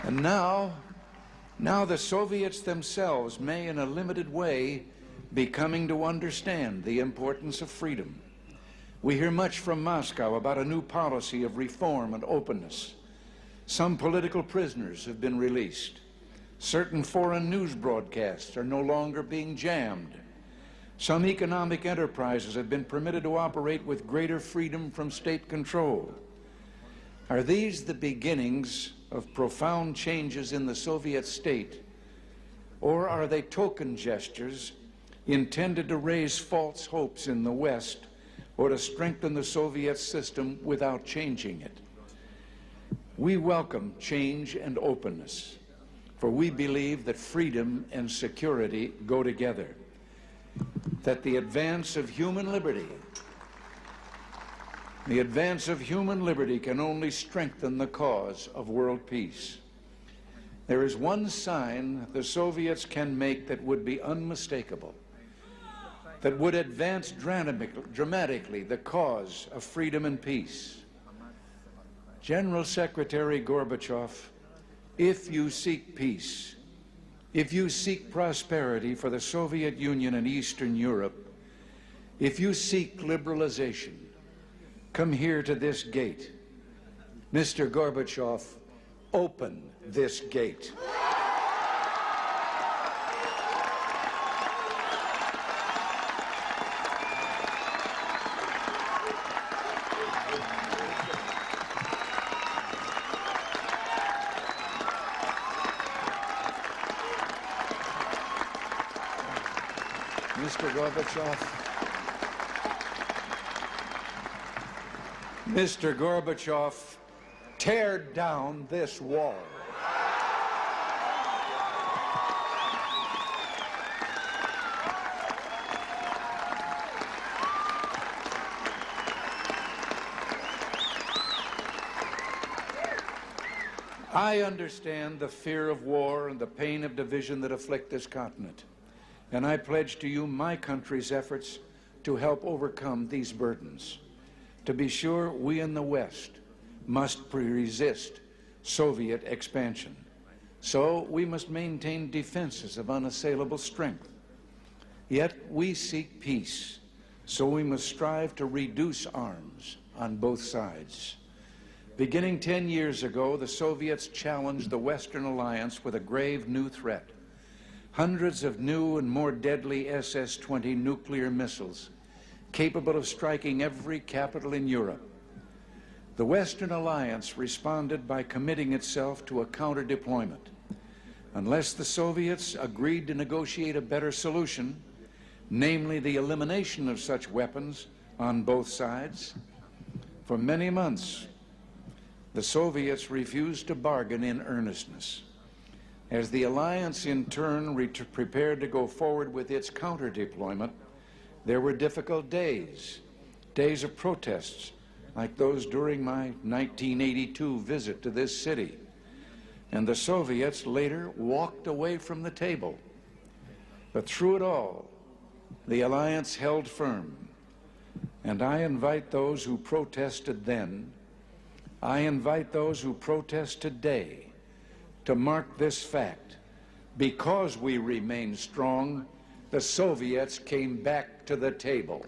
And now the Soviets themselves may, in a limited way, be coming to understand the importance of freedom. We hear much from Moscow about a new policy of reform and openness. Some political prisoners have been released. Certain foreign news broadcasts are no longer being jammed. Some economic enterprises have been permitted to operate with greater freedom from state control. Are these the beginnings of profound changes in the Soviet state, or are they token gestures intended to raise false hopes in the West or to strengthen the Soviet system without changing it? We welcome change and openness, for we believe that freedom and security go together, that the advance of human liberty can only strengthen the cause of world peace. There is one sign the Soviets can make that would be unmistakable, that would advance dramatically the cause of freedom and peace. General Secretary Gorbachev, if you seek peace, if you seek prosperity for the Soviet Union and Eastern Europe, if you seek liberalization, come here to this gate. Mr. Gorbachev, open this gate. Mr. Gorbachev, tear down this wall. I understand the fear of war and the pain of division that afflict this continent, and I pledge to you my country's efforts to help overcome these burdens. To be sure, we in the West must resist Soviet expansion. So we must maintain defenses of unassailable strength. Yet we seek peace, so we must strive to reduce arms on both sides. Beginning 10 years ago, the Soviets challenged the Western alliance with a grave new threat. Hundreds of new and more deadly SS-20 nuclear missiles capable of striking every capital in Europe. The Western alliance responded by committing itself to a counter-deployment. Unless the Soviets agreed to negotiate a better solution, namely the elimination of such weapons on both sides, for many months, the Soviets refused to bargain in earnestness. As the alliance in turn prepared to go forward with its counter-deployment, there were difficult days of protests like those during my 1982 visit to this city. And the Soviets later walked away from the table. But through it all, the alliance held firm. And I invite those who protested then, I invite those who protest today to mark this fact. Because we remain strong, the Soviets came back to the table.